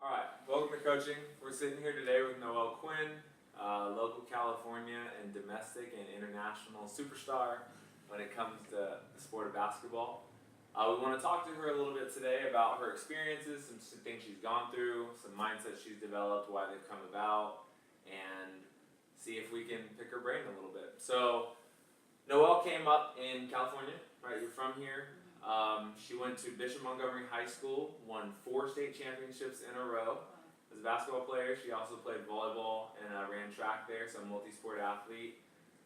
All right, welcome to coaching. We're sitting here today with Noelle Quinn, local California and domestic and international superstar when it comes to the sport of basketball. We want to talk to her a little bit today about her experiences, some things she's gone through, some mindsets she's developed, why they've come about, and see if we can pick her brain a little bit. So, Noelle came up in California, right? You're from here. She went to Bishop Montgomery High School, won 4 state championships in a row. As a basketball player, she also played volleyball and ran track there, so a multi-sport athlete.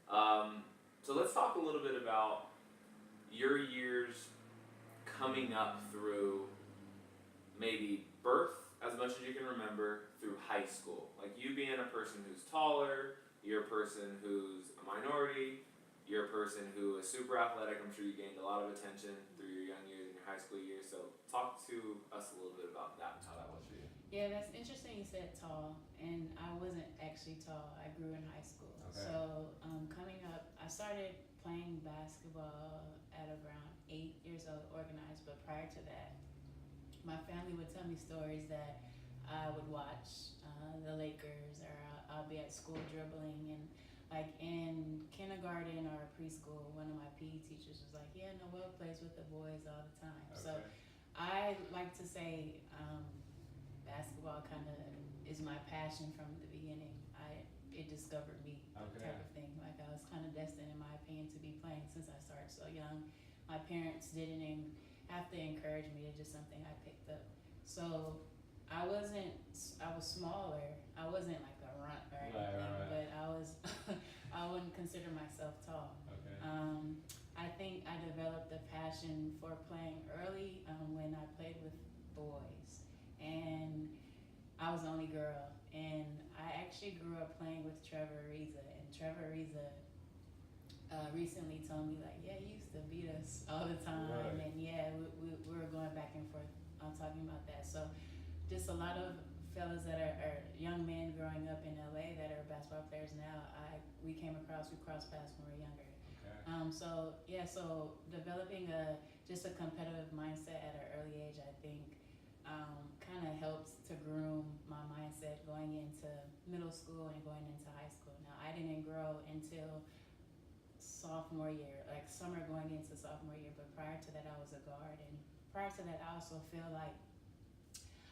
So let's talk a little bit about your years coming up through maybe birth, as much as you can remember, through high school. Like you being a person who's taller, you're a person who's a minority, you're a person who is super athletic. I'm sure you gained a lot of attention through your young years and your high school years. So talk to us a little bit about that and how that was for you. Yeah, that's interesting you said tall, and I wasn't actually tall. I grew in high school. Okay. So coming up, I started playing basketball at around 8 years old, organized, but prior to that, my family would tell me stories that I would watch the Lakers, or I'll be at school dribbling, and like in kindergarten or preschool, one of my PE teachers was like, yeah, Noelle plays with the boys all the time. Okay. So I like to say basketball kind of is my passion from the beginning. It discovered me, Okay. type of thing. Like I was kind of destined, in my opinion, to be playing since I started so young. My parents didn't have to encourage me. It's just something I picked up. So I was smaller. I wasn't like a runt or anything, Right. but I wouldn't consider myself tall. Okay. I think I developed a passion for playing early when I played with boys, and I was the only girl. And I actually grew up playing with Trevor Ariza, and Trevor Ariza recently told me like, yeah, you used to beat us all the time, Right. and yeah, we were going back and forth talking about that. So just a lot of fellas that are young men growing up in LA that are basketball players now, we crossed paths when we were younger. Okay. So developing just a competitive mindset at an early age, I think, kind of helps to groom my mindset going into middle school and going into high school. Now, I didn't grow until sophomore year, like summer going into sophomore year, but prior to that, I was a guard, and prior to that, I also feel like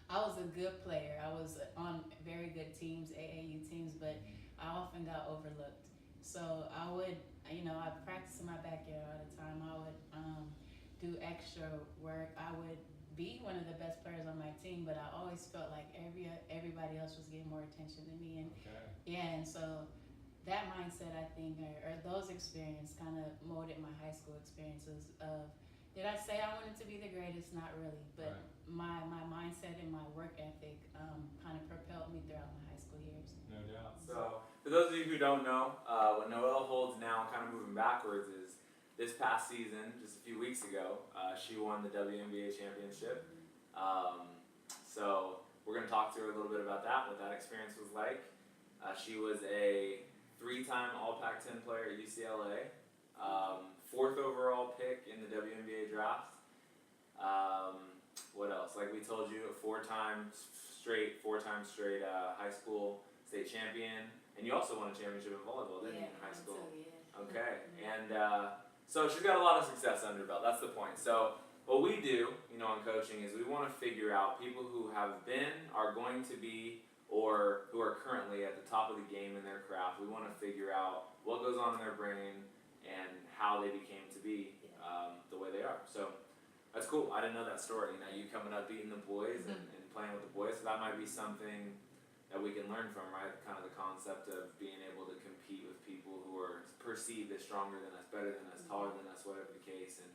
I was a good player. I was on very good teams, AAU teams, but I often got overlooked. So I would, I practiced in my backyard all the time. I would do extra work. I would be one of the best players on my team, but I always felt like everybody else was getting more attention than me. And Okay. yeah, and so that mindset, I think, or those experiences kind of molded my high school experiences of, did I say I wanted to be the greatest? Not really, but Right. my mindset and my work ethic kind of propelled me throughout my high school years. No doubt. So, for those of you who don't know, what Noelle holds now, kind of moving backwards, is this past season, just a few weeks ago, she won the WNBA Championship. So, we're going to talk to her a little bit about that, what that experience was like. She was a 3-time All Pac-10 player at UCLA, 4th overall pick in the WNBA draft. What else? Like we told you, a 4-time straight high school state champion, and you also won a championship in volleyball, didn't you, in high school? Okay, and so she's got a lot of success under her belt. That's the point. So what we do, in coaching, is we want to figure out people who have been, are going to be, or who are currently at the top of the game in their craft. We want to figure out what goes on in their brain and how they became to be the way they are. So that's cool. I didn't know that story. You coming up beating the boys and playing with the boys. So that might be something that we can learn from, right? Kind of the concept of being able to compete with people who are perceived as stronger than us, better than us, taller than us, whatever the case, and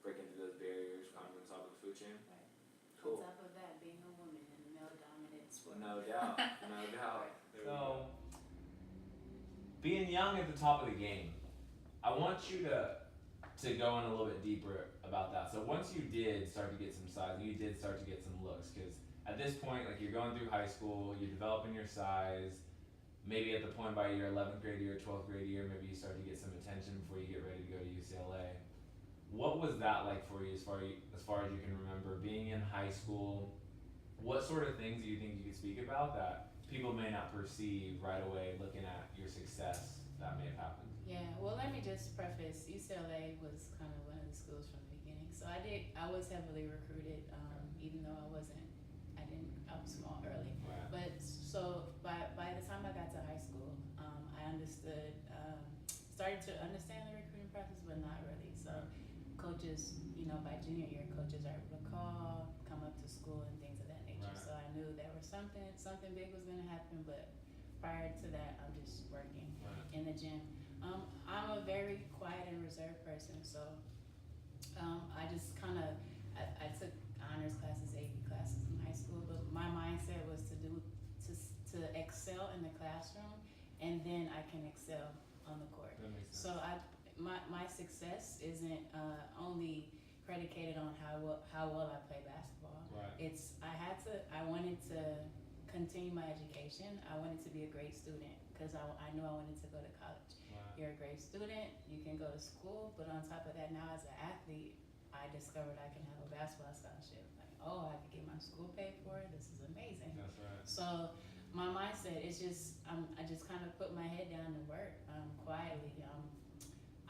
breaking through those barriers, climbing to the top of the food chain. Right. Cool. On top of that, being a woman in a male-dominated sport. No doubt. No doubt. There we go. So, being young at the top of the game, I want you to go in a little bit deeper about that. So once you did start to get some size, and you did start to get some looks, because at this point, like you're going through high school, you're developing your size, maybe at the point by your 11th grade year, 12th grade year, maybe you start to get some attention before you get ready to go to UCLA. What was that like for you as far as you can remember, being in high school? what sort of things do you think you could speak about that people may not perceive right away looking at your success that may have happened? Yeah, well, let me just preface, UCLA was kind of one of the schools from the beginning. So I was heavily recruited, even though I was small early. Right. But so by the time I got to high school, I understood, started to understand the recruiting process, but not really. So coaches, by junior year, coaches are able to call, come up to school and things of that nature. Right. So I knew there was something big was gonna happen, but prior to that, I'm just working in the gym. I'm a very quiet and reserved person, so I just I took honors classes, AP classes in high school, but my mindset was to excel in the classroom, and then I can excel on the court. That makes sense. So my success isn't only predicated on how well I play basketball. Right. I wanted to continue my education. I wanted to be a great student because I knew I wanted to go to college. Right. You're a great student, you can go to school, but on top of that, now as an athlete, I discovered I can have a basketball scholarship. Like, I could get my school paid for. This is amazing. That's right. So my mindset is just I just kind of put my head down and work quietly.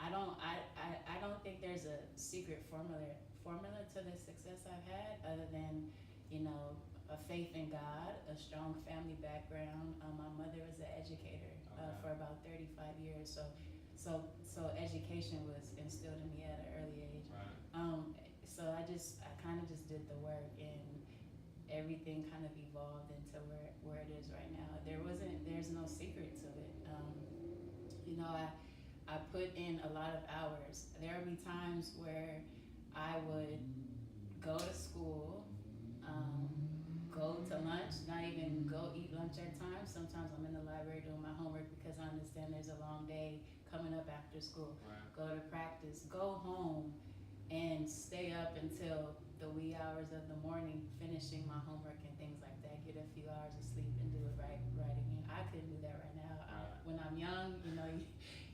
I don't think there's a secret formula to the success I've had other than a faith in God, a strong family background. My mother was an educator for about 35 years, so education was instilled in me at an early age. Right. So I kind of just did the work, and everything kind of evolved into where it is right now. There's no secret to it. I put in a lot of hours. There would be times where I would go to school, go to lunch, not even go eat lunch at times. Sometimes I'm in the library doing my homework because I understand there's a long day coming up after school. Right. Go to practice, go home, and stay up until the wee hours of the morning finishing my homework and things like that. Get a few hours of sleep and do it right again. I couldn't do that right now. When I'm young,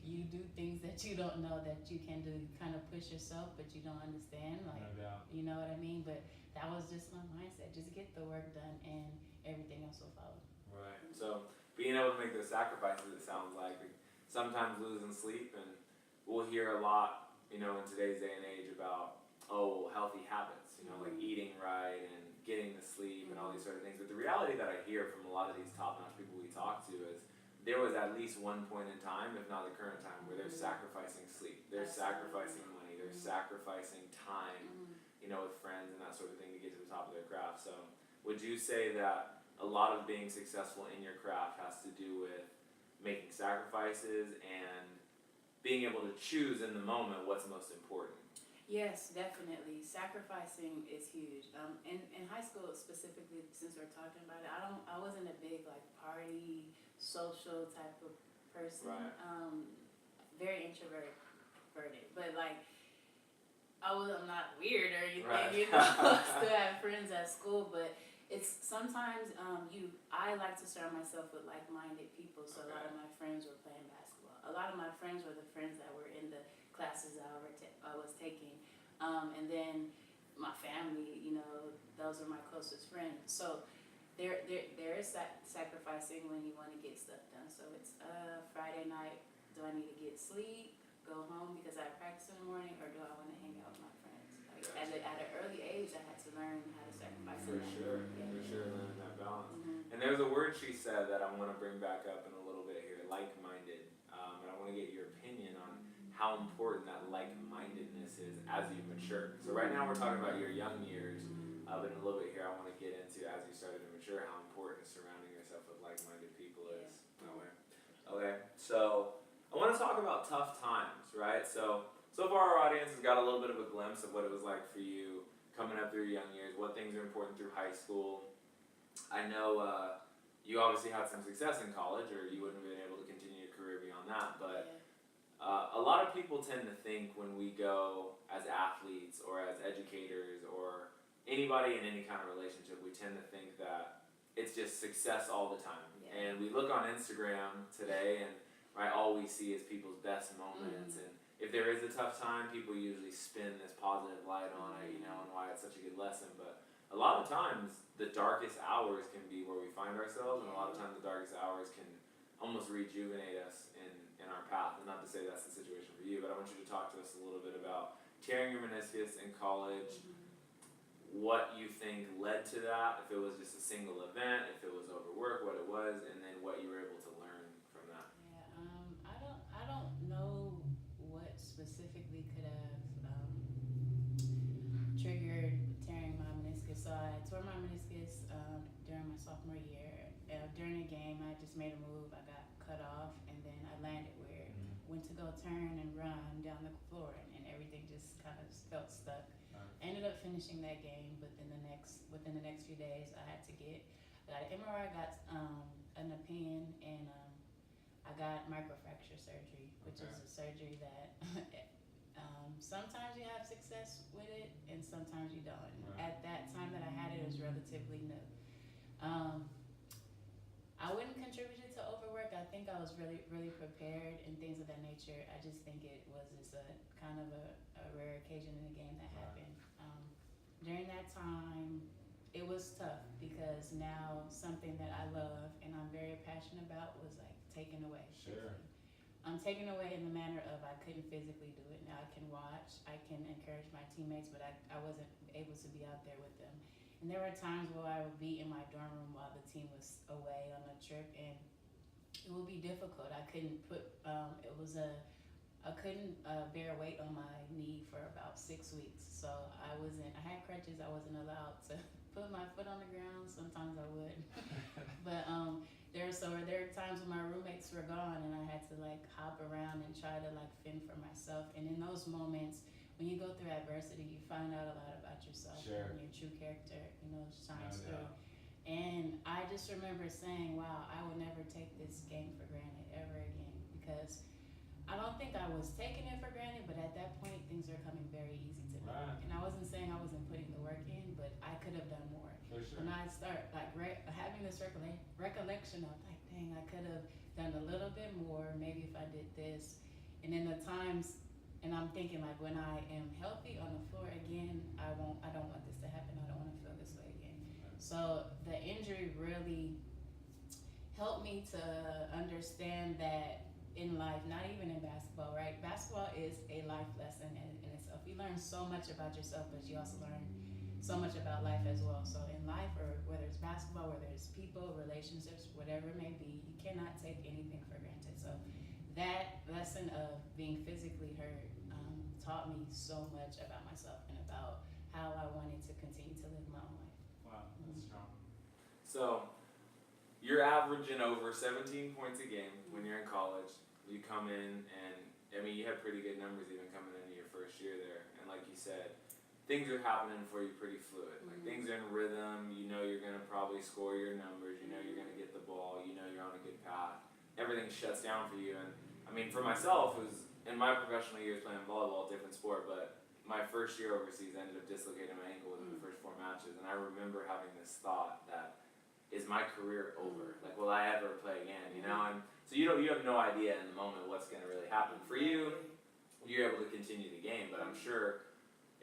you do things that you don't know that you can do. You kind of push yourself, but you don't understand. No doubt. You know what I mean? But that was just my mindset. Just get the work done, and everything else will follow. Right. So being able to make those sacrifices, it sounds like sometimes losing sleep, and we'll hear a lot, in today's day and age about healthy habits, like eating right and getting the sleep and all these sort of things. But the reality that I hear from a lot of these top-notch people we talk to is there was at least one point in time, if not the current time, where they're sacrificing sleep, they're sacrificing money, they're sacrificing time, with friends and that sort of thing to get to the top of their craft. So would you say that a lot of being successful in your craft has to do with making sacrifices and being able to choose in the moment what's most important? Yes, definitely. Sacrificing is huge. In high school specifically, since we're talking about it, I wasn't a big party, social type of person. Right. Very introverted, but I'm not weird or anything. Right. Still have friends at school, but it's sometimes I like to surround myself with like-minded people. So a lot of my friends were playing basketball. A lot of my friends were the friends that were in the classes I was taking, and then my family. Those are my closest friends. So there is that sacrificing when you want to get stuff done. So it's Friday night. Do I need to get sleep? Go home because I practice in the morning, or do I want to hang out with my friends? At an early age, I had to learn how to sacrifice. For sure, learning that balance. Mm-hmm. And there's a word she said that I want to bring back up in a little bit here, like-minded. And I want to get your opinion on how important that like-mindedness is as you mature. So right now we're talking about your young years, but in a little bit here I want to get into as you started to mature, how important surrounding yourself with like-minded people is. Okay, so I want to talk about tough times, right? So far our audience has got a little bit of a glimpse of what it was like for you coming up through your young years, what things are important through high school. I know you obviously had some success in college, or you wouldn't have been able to continue your career beyond that, but a lot of people tend to think when we go as athletes or as educators or anybody in any kind of relationship, we tend to think that it's just success all the time. And we look on Instagram today and all we see is people's best moments, and if there is a tough time, people usually spin this positive light on it, and why it's such a good lesson. But a lot of times the darkest hours can be where we find ourselves, and a lot of times the darkest hours can almost rejuvenate us in our path. And not to say that's the situation for you, but I want you to talk to us a little bit about tearing your meniscus in college, what you think led to that, if it was just a single event, if it was overwork, what it was, and then what you were able to learn from that. Yeah, I don't know what specifically could have triggered tearing my meniscus. So I tore my meniscus during my sophomore year. During a game, I just made a move. I got cut off, and then I landed weird. Went to go turn and run down the floor, and everything just kind of felt stuck. Ended up finishing that game, but then within the next few days, I got an MRI, got an opinion, and I got microfracture surgery, which is a surgery that sometimes you have success with it, and sometimes you don't. At that time that I had it, it was relatively new. I wouldn't contribute it to overwork. I think I was really, really prepared and things of that nature. I just think it was just a kind of a rare occasion in the game that happened. During that time, it was tough because now something that I love and I'm very passionate about was like taken away. Sure. Taken away in the manner of I couldn't physically do it. Now I can watch, I can encourage my teammates, but I wasn't able to be out there with them. And there were times where I would be in my dorm room while the team was away on a trip, and it would be difficult. I couldn't I couldn't bear weight on my knee for about 6 weeks. So I had crutches. I wasn't allowed to put my foot on the ground. Sometimes I would. But there were times when my roommates were gone and I had to like hop around and try to like fend for myself. And in those moments, when you go through adversity, you find out a lot about yourself. Sure. And your true character, shines through. And I just remember saying, wow, I will never take this game for granted ever again, because I don't think I was taking it for granted, but at that point, things were coming very easy to me. Right. And I wasn't saying I wasn't putting the work in, but I could have done more. For sure. And I start like having this recollection of like, dang, I could have done a little bit more, maybe if I did this. And then the times, and I'm thinking like, when I am healthy on the floor again, I don't want this to happen. I don't want to feel this way again. Right. So the injury really helped me to understand that in life, not even in basketball, right? Basketball is a life lesson in itself. You learn so much about yourself, but you also learn so much about life as well. So in life, or whether it's basketball, whether it's people, relationships, whatever it may be, you cannot take anything for granted. So that lesson of being physically hurt taught me so much about myself and about how I wanted to continue to live my own life. Wow, that's strong. So you're averaging over 17 points a game when you're in college. You come in and, I mean, you had pretty good numbers even coming into your first year there. And like you said, things are happening for you pretty fluid. Like things are in rhythm. You know you're going to probably score your numbers. You know you're going to get the ball. You know you're on a good path. Everything shuts down for you. And I mean, for myself, it was in my professional years playing volleyball, different sport, but my first year overseas ended up dislocating my ankle within the first 4 matches. And I remember having this thought that, is my career over? Like, will I ever play again? You know, and so you have no idea in the moment what's going to really happen. For you, you're able to continue the game, but I'm sure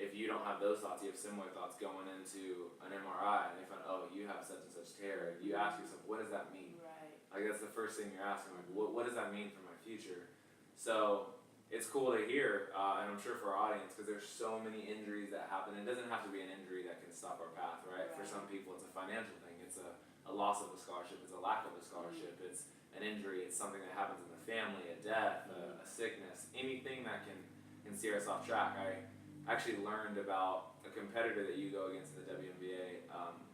if you don't have those thoughts, you have similar thoughts going into an MRI, and they find, oh, you have such and such tear. You ask yourself, what does that mean? Right. Like, that's the first thing you're asking, like, what does that mean for my future? So it's cool to hear, and I'm sure for our audience, because there's so many injuries that happen. It doesn't have to be an injury that can stop our path, right? For some people, it's a financial thing. It's a loss of a scholarship, it's a lack of a scholarship, it's an injury, it's something that happens in the family, a death, a sickness, anything that can steer us off track. I actually learned about a competitor that you go against in the WNBA,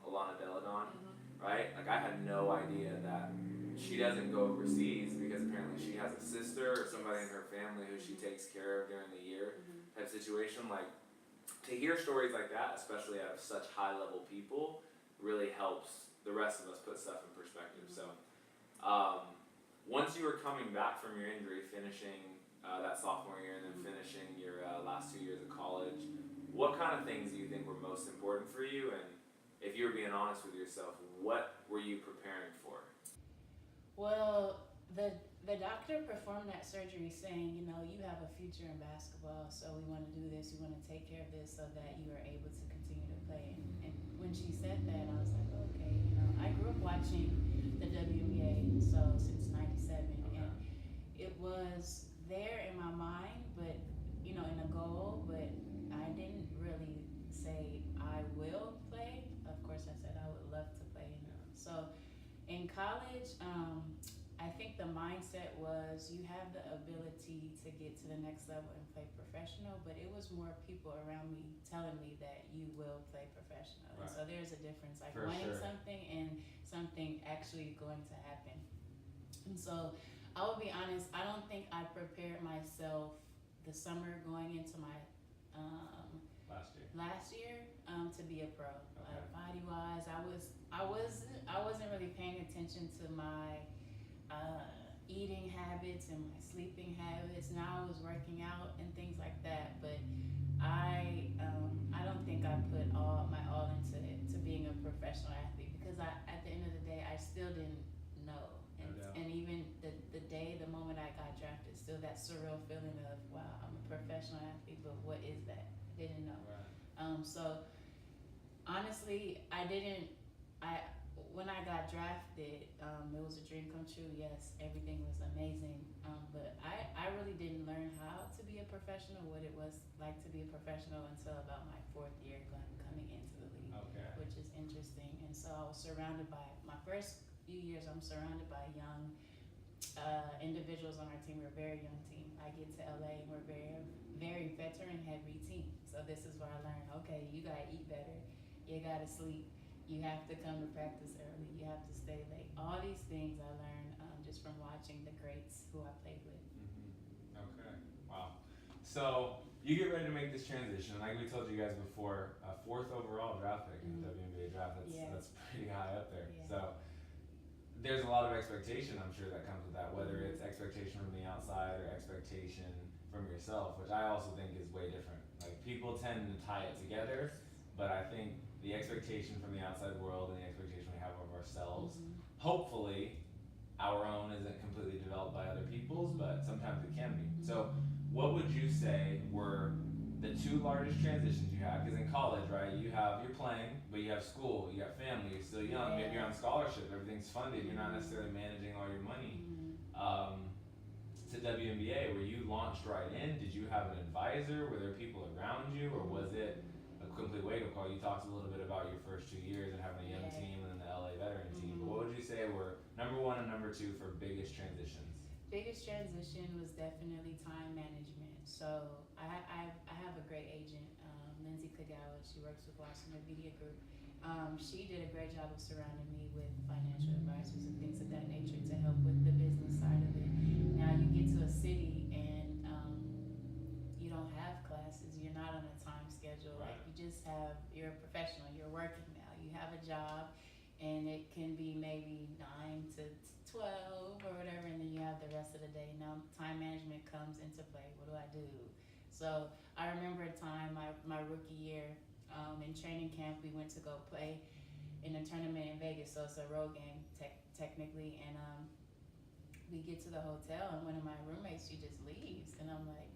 Alana Deladon, right? Like, I had no idea that she doesn't go overseas because apparently she has a sister or somebody in her family who she takes care of during the year type situation. Like, to hear stories like that, especially out of such high level people, really helps the rest of us put stuff in perspective. So once you were coming back from your injury, finishing that sophomore year and then finishing your last 2 years of college, what kind of things do you think were most important for you? And if you were being honest with yourself, what were you preparing for? Well, the doctor performed that surgery saying, you know, you have a future in basketball, so we want to do this, we want to take care of this so that you are able to continue to play and when she said that, I was like, okay, you know, I grew up watching the WNBA, so since '97, Okay. and it was there in my mind, but you know, in a goal, but I didn't really say I will play. Of course, I said I would love to play. So in college, I think the mindset was you have the ability to get to the next level and play professional, but it was more people around me telling me that you will play professional. Right. And so there's a difference, like For wanting sure. something and something actually going to happen. And so I will be honest, I don't think I prepared myself the summer going into my Last year. to be a pro. Okay. Body wise, I wasn't really paying attention to my eating habits and my sleeping habits. Now I was working out and things like that, but I don't think I put my all into it to being a professional athlete, because at the end of the day I still didn't know. And even the moment I got drafted, still that surreal feeling of, wow, I'm a professional athlete, but what is that? I didn't know. Right. So honestly, when I got drafted, it was a dream come true. Yes, everything was amazing, but I really didn't learn how to be a professional, what it was like to be a professional, until about my 4th year coming into the league. Okay. Which is interesting. And so I was surrounded by, my first few years, I'm surrounded by young individuals on our team. We're a very young team. I get to LA and we're very, very veteran heavy team. So this is where I learned, okay, you gotta eat better, you gotta sleep, you have to come to practice early, you have to stay late. All these things I learned just from watching the greats who I played with. Mm-hmm. Okay. Wow. So you get ready to make this transition. Like we told you guys before, 4th overall draft pick in the WNBA draft. That's pretty high up there. Yeah. So there's a lot of expectation, I'm sure, that comes with that, whether it's expectation from the outside or expectation from yourself, which I also think is way different. Like, people tend to tie it together, but I think the expectation from the outside world and the expectation we have of ourselves, hopefully our own isn't completely developed by other people's, but sometimes it can be. So what would you say were the 2 largest transitions you had? Because in college, right, you're playing, but you have school, you got family, you're still young, maybe you're on scholarship, everything's funded, you're not necessarily managing all your money. To WNBA, where you launched right in, did you have an advisor? Were there people around you, or was it a complete wake-up call? You talked a little bit about your first 2 years and having a young team and then the LA veteran team, but what would you say were number 1 and number 2 for biggest transitions? Biggest transition was definitely time management. So I have a great agent, Lindsay Kagawa. She works with Washington Media Group. She did a great job of surrounding me with financial advisors and things of that nature to help with the business side of it. Now you get to a city and you don't have classes. You're not on a time schedule. Right. Like, you're a professional. You're working now. You have a job, and it can be maybe 9 to 12 or whatever, and then you have the rest of the day. Now time management comes into play. What do I do? So I remember a time, my rookie year, in training camp, we went to go play in a tournament in Vegas. So it's a road game technically, and we get to the hotel, and one of my roommates, she just leaves, and I'm like,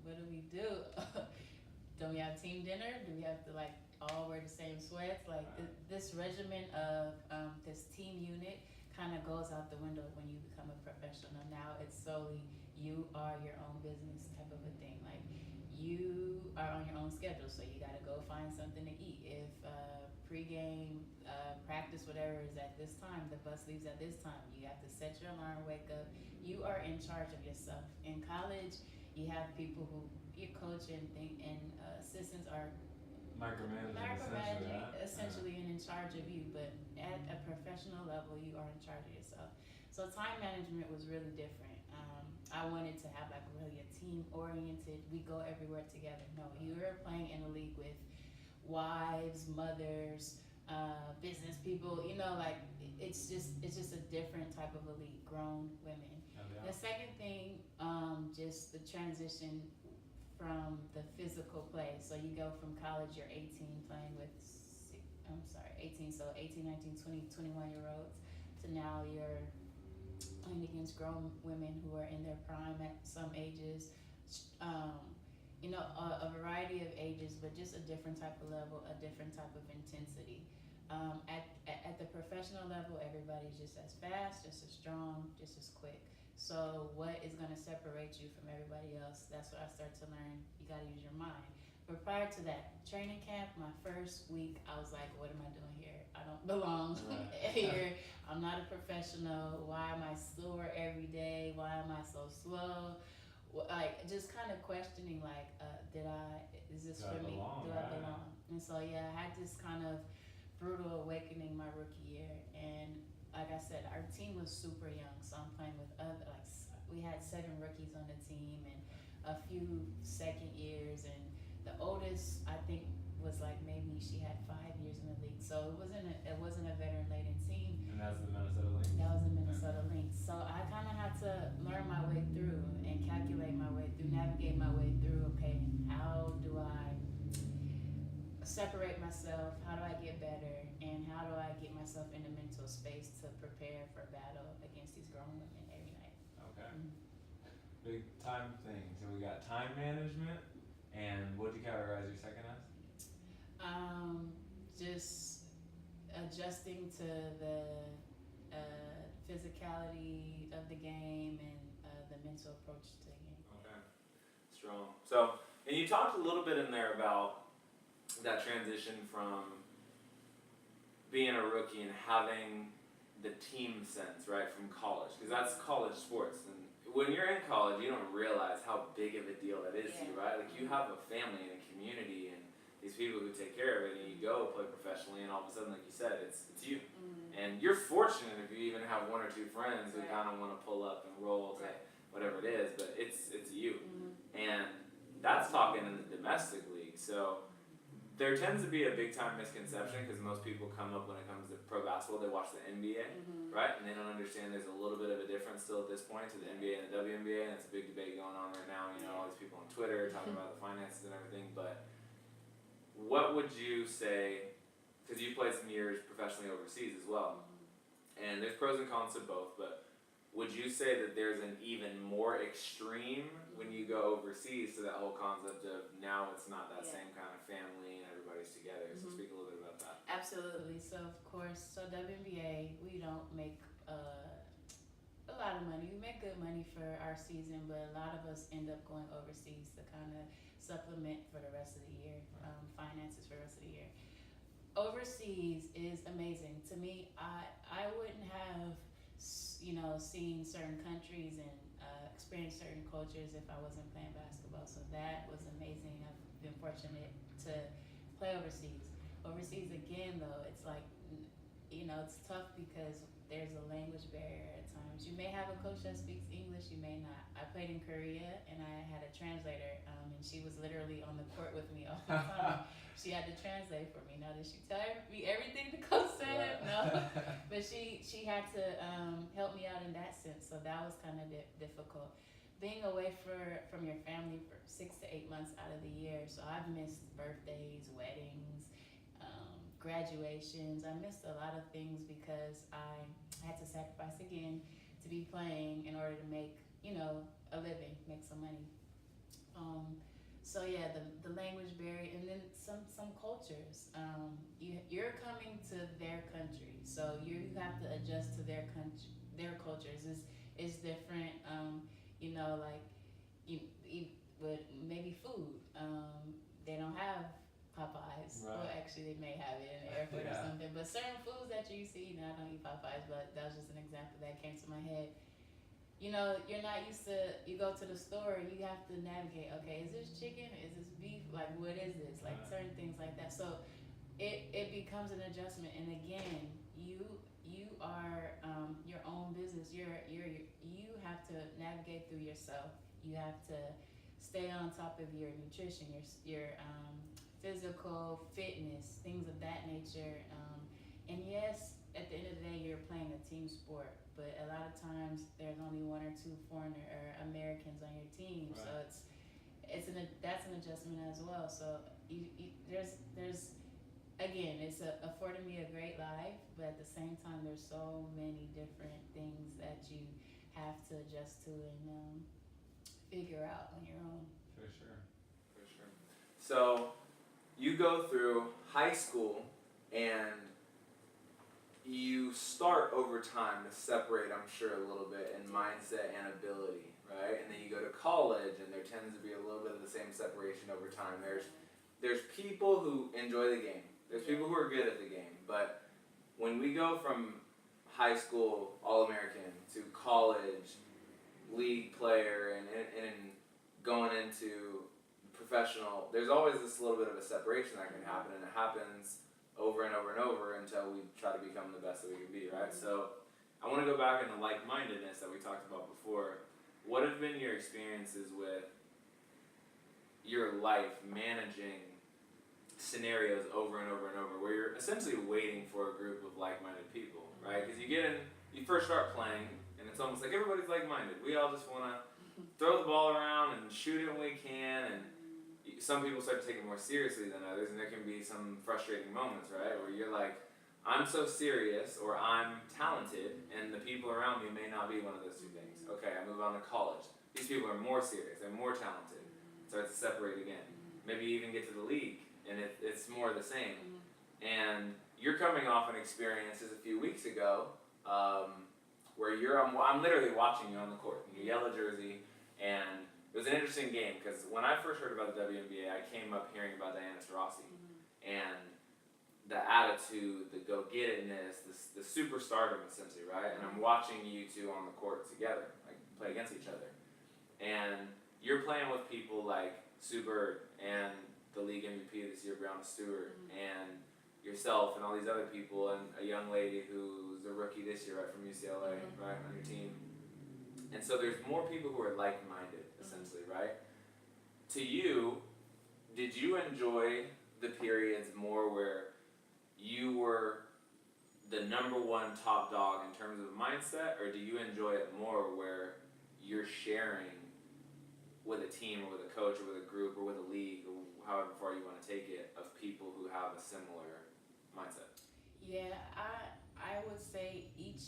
what do we do? Don't we have team dinner? Do we have to all wear the same sweats? This regimen of this team unit kind of goes out the window when you become a professional. Now it's solely you are your own business type of a thing. Like, you are on your own schedule, so you gotta go find something to eat. If pregame, practice, whatever is at this time, the bus leaves at this time, you have to set your alarm, wake up. You are in charge of yourself. In college, you have people who your coach and assistants are Micromanaging essentially and in charge of you, but at a professional level, you are in charge of yourself. So time management was really different. I wanted to have really a team oriented, we go everywhere together. No, you're playing in a league with wives, mothers, business people, it's just a different type of a league, grown women. The second thing, just the transition from the physical play. So you go from college, you're 18, playing with 18, so 18, 19, 20, 21-year-olds, to now you're playing against grown women who are in their prime at some ages. a variety of ages, but just a different type of level, a different type of intensity. At the professional level, everybody's just as fast, just as strong, just as quick. So what is going to separate you from everybody else? That's what I start to learn. You got to use your mind. But prior to that, training camp, my first week, I was like, what am I doing here? I don't belong here. I'm not a professional. Why am I sore every day? Why am I so slow? Like, just kind of questioning, like, is this for me? Do I belong? And so, yeah, I had this kind of brutal awakening my rookie year. And like I said, our team was super young. So I'm playing with we had 7 rookies on the team and a few second years. And the oldest, I think, was like maybe she had 5 years in the league. So it wasn't a veteran laden team. And that's the Minnesota Lynx. That was the Minnesota Lynx. So I kind of had to learn my way through and calculate my way through, navigate my way through. Okay, how do I separate myself? How do I get better? And how do I get myself in the mental space to prepare for battle against these grown women every night? Okay. Big time thing. So we got time management, and what do you categorize your second as? Just adjusting to the physicality of the game and the mental approach to the game. Okay, strong. So, and you talked a little bit in there about that transition from being a rookie and having the team sense, right, from college, because that's college sports. And when you're in college, you don't realize how big of a deal that is to you, right? Like, you have a family and a community and these people who take care of it, and you go play professionally, and all of a sudden, like you said, it's you. And you're fortunate if you even have 1 or 2 friends who kind of want to pull up and roll to whatever it is, but it's you. And that's talking in the domestic league. So there tends to be a big time misconception because most people come up when it comes to pro basketball, they watch the NBA, right? And they don't understand there's a little bit of a difference still at this point to the NBA and the WNBA, and it's a big debate going on right now. You know, all these people on Twitter talking about the finances and everything. But what would you say, because you played some years professionally overseas as well, and there's pros and cons to both, but would you say that there's an even more extreme when you go overseas to that whole concept of now it's not that same kind of family and everybody's together? So speak a little bit about that. Absolutely. So of course, WNBA, we don't make a lot of money. We make good money for our season, but a lot of us end up going overseas to kind of supplement for the rest of the year, finances for the rest of the year. Overseas is amazing. To me, I wouldn't have seen certain countries and experienced certain cultures if I wasn't playing basketball. So that was amazing. I've been fortunate to play overseas. Overseas again, though, it's like, it's tough because there's a language barrier at times. You may have a coach that speaks English, you may not. I played in Korea and I had a translator, and she was literally on the court with me all the time. She had to translate for me. Now, did she tell me everything the coach said? No. But she had to help me out in that sense. So that was kind of difficult. Being away from your family for 6 to 8 months out of the year. So I've missed birthdays, weddings, graduations. I missed a lot of things because I had to sacrifice again to be playing in order to make, a living, make some money. So yeah, the language barrier, and then some cultures. You're coming to their country, so you have to adjust to their country. Their cultures is different. With maybe food. They don't have Popeyes. Right. Well, actually, they may have it in the airport or something. But certain foods that you see, I don't eat Popeyes, but that was just an example that came to my head. You're not used to, you go to the store and you have to navigate, okay, is this chicken? Is this beef? Like, what is this? Like, certain things like that. So it becomes an adjustment. And again, you are your own business. You have to navigate through yourself. You have to stay on top of your nutrition, your physical fitness, things of that nature. And yes, at the end of the day, you're playing a team sport, but a lot of times there's only 1 or 2 foreigner or Americans on your team, so that's an adjustment as well. So there's again, it's afforded me a great life, but at the same time, there's so many different things that you have to adjust to and figure out on your own. For sure. So you go through high school and you start over time to separate, I'm sure, a little bit in mindset and ability, right? And then you go to college and there tends to be a little bit of the same separation over time. There's people who enjoy the game. There's people who are good at the game. But when we go from high school All-American to college, league player, and going into professional, there's always this little bit of a separation that can happen, and it happens over and over and over until we try to become the best that we can be, right? So I want to go back into like-mindedness that we talked about before. What have been your experiences with your life managing scenarios over and over and over where you're essentially waiting for a group of like-minded people, right? Because you first start playing, and it's almost like everybody's like-minded. We all just want to throw the ball around and shoot it when we can, and some people start to take it more seriously than others, and there can be some frustrating moments, right, where you're like, I'm so serious, or I'm talented, and the people around me may not be one of those two things. Okay, I move on to college. These people are more serious, they're more talented. Start to separate again. Maybe you even get to the league, and it's more the same. And you're coming off an experience just a few weeks ago where I'm literally watching you on the court in your yellow jersey, and it was an interesting game because when I first heard about the WNBA, I came up hearing about Diana Taurasi and the attitude, the go-get-itness, the superstardom essentially, right? And I'm watching you two on the court together, like play against each other, and you're playing with people like Sue Bird and the league MVP this year, Breonna Stewart, and yourself and all these other people, and a young lady who's a rookie this year, right, from UCLA, right, on your team. And so there's more people who are like-minded, essentially, right? To you, did you enjoy the periods more where you were the number one top dog in terms of mindset, or do you enjoy it more where you're sharing with a team or with a coach or with a group or with a league or however far you want to take it of people who have a similar mindset? Yeah, I would say each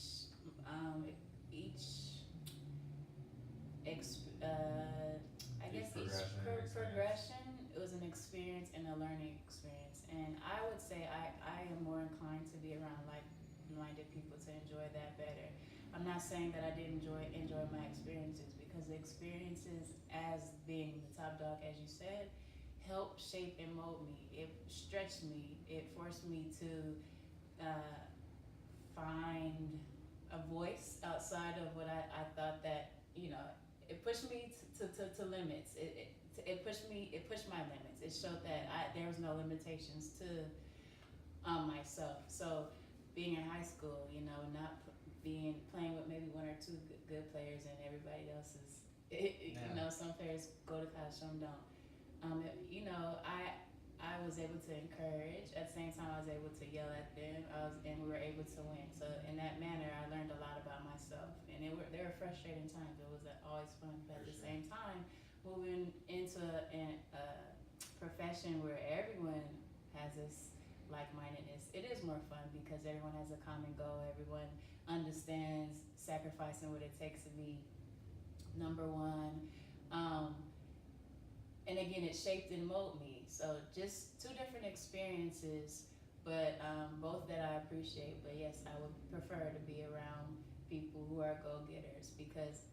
progression, it was an experience and a learning experience, and I would say I am more inclined to be around like-minded people to enjoy that better. I'm not saying that I didn't enjoy my experiences, because the experiences as being the top dog, as you said, helped shape and mold me. It stretched me. It forced me to find a voice outside of what I thought that, it pushed me to limits. It pushed my limits. It showed that there was no limitations to myself. So being in high school, not playing with maybe one or two good players, and everybody else is, some players go to college, some don't. I was able to encourage. At the same time, I was able to yell at them, and we were able to win. So in that manner, I learned a lot about myself. And there were frustrating times. It was always fun, but at the same time, moving into a profession where everyone has this like-mindedness, it is more fun because everyone has a common goal. Everyone understands sacrificing what it takes to be number one. And again, it shaped and molded me. So just two different experiences, but both that I appreciate. But yes, I would prefer to be around people who are go-getters, because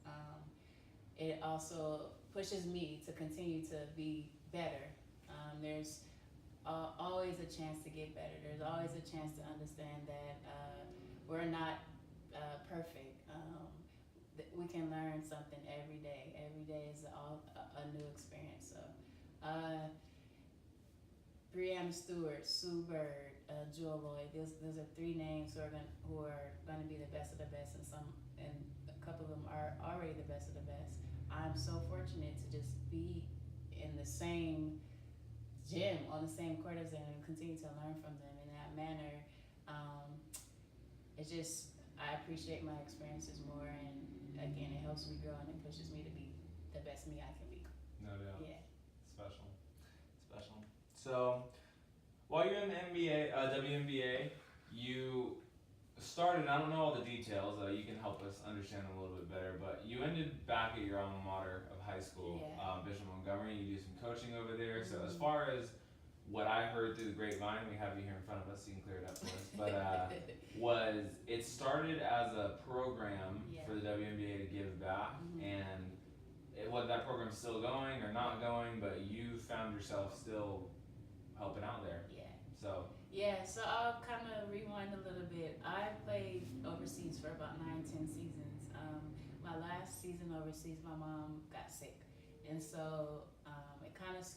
it also pushes me to continue to be better. There's always a chance to get better. There's always a chance to understand that we're not perfect. We can learn something every day. Every day is a new experience. So, Breonna Stewart, Sue Bird, Jewel Lloyd. Those are three names who are going to be the best of the best, and a couple of them are already the best of the best. I'm so fortunate to just be in the same gym, on the same court as them, and continue to learn from them in that manner. It's just, I appreciate my experiences more, and again, it helps me grow and it pushes me to be the best me I can be. No doubt. Yeah. Special. So, while you're in the WNBA, you started, I don't know all the details, you can help us understand a little bit better, but you ended back at your alma mater of high school, Yeah. Bishop Montgomery. You do some coaching over there. So as Mhm. far as what I heard through the grapevine, we have you here in front of us, so you can clear it up for us. But was it started as a program Yeah. for the WNBA to give back, Mhm. and whether that program's still going or not going, but you found yourself still helping out there. Yeah. So So I'll kind of rewind a little bit. I played overseas for about 9-10 seasons. My last season overseas, my mom got sick, and so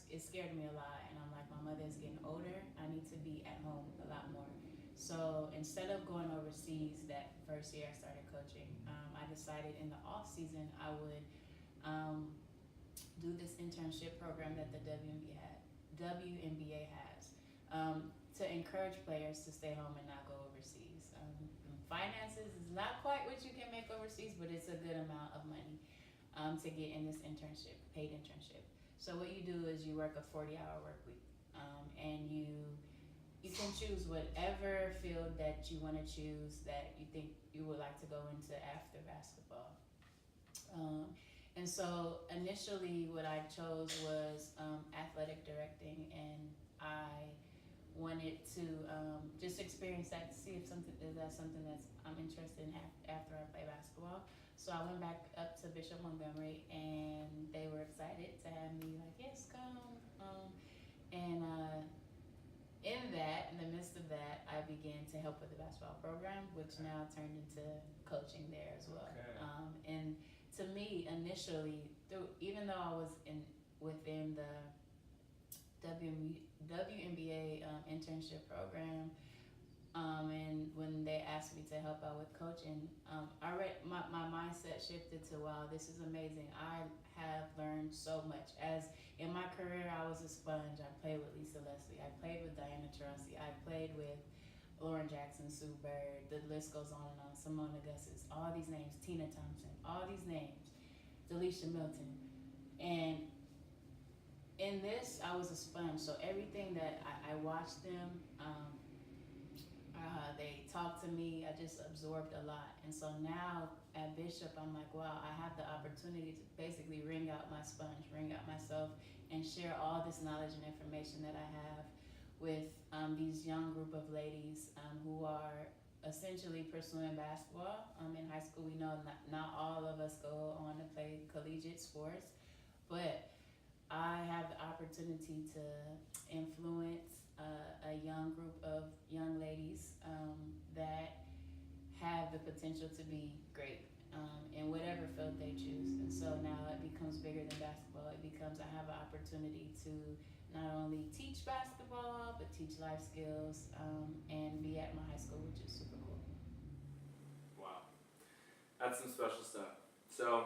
it scared me a lot. And I'm like, my mother is getting older. I need to be at home a lot more. So instead of going overseas that first year I started coaching, I decided in the off season I would do this internship program that the WNBA has. To encourage players to stay home and not go overseas. Finances is not quite what you can make overseas, but it's a good amount of money to get in this internship, paid internship. So what you do is you work a 40-hour work week, and you can choose whatever field that you want to choose that you think you would like to go into after basketball. And so initially what I chose was athletic directing, and I wanted to just experience that to see if that's something I'm interested in after I play basketball. So I went back up to Bishop Montgomery, and they were excited to have me, like, yes, come. And in the midst of that, I began to help with the basketball program, which now turned into coaching there as well. Okay. And to me, initially, even though I was within the WNBA internship program, and when they asked me to help out with coaching, my mindset shifted to, wow, this is amazing. I have learned so much. As in my career, I was a sponge. I played with Lisa Leslie. I played with Diana Taurasi. I played with Lauren Jackson, Sue Bird. The list goes on and on. Simone Augustus. All these names. Tina Thompson. All these names. Delisha Milton. And in this, I was a sponge. So everything that I watched them, they talked to me, I just absorbed a lot. And so now at Bishop, I'm like, wow, I have the opportunity to basically wring out my sponge, wring out myself, and share all this knowledge and information that I have with these young group of ladies who are essentially pursuing basketball. In high school, we know not all of us go on to play collegiate sports, but I have the opportunity to influence a young group of young ladies that have the potential to be great in whatever field they choose. And so now it becomes bigger than basketball. It becomes, I have an opportunity to not only teach basketball, but teach life skills and be at my high school, which is super cool. Wow. That's some special stuff. So,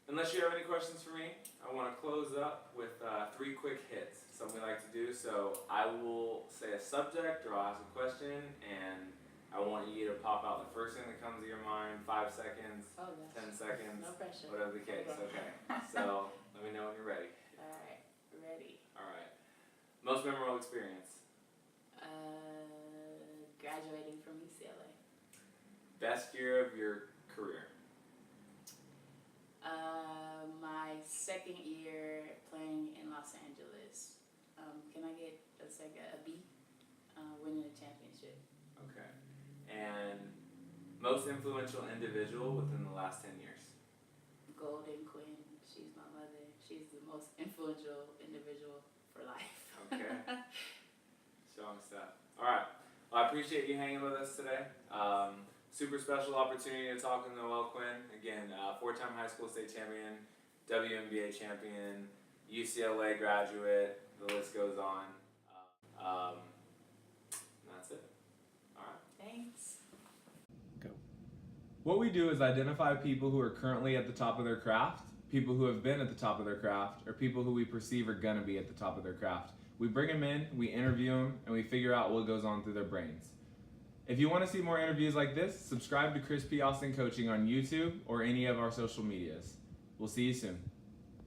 unless you have any questions for me, I want to close up with 3 quick hits, something we like to do. So I will say a subject or I'll ask a question, and I want you to pop out the first thing that comes to your mind, 5 seconds, Oh, gosh. 10 seconds, No pressure. whatever the case. Okay. So let me know when you're ready. All right, ready. All right. Most memorable experience. Graduating from UCLA. Best year of your career. My second year playing in Los Angeles. Can I get a B? Winning a championship. Okay. And most influential individual within the last 10 years. Golden Quinn. She's my mother. She's the most influential individual for life. Okay. Strong stuff. All right. Well, I appreciate you hanging with us today. Super special opportunity to talk with Noelle Quinn. Again, 4-time high school state champion, WNBA champion, UCLA graduate. The list goes on. That's it. All right. Thanks. Go. What we do is identify people who are currently at the top of their craft, people who have been at the top of their craft, or people who we perceive are going to be at the top of their craft. We bring them in, we interview them, and we figure out what goes on through their brains. If you want to see more interviews like this, subscribe to Chris P. Austin Coaching on YouTube or any of our social medias. We'll see you soon.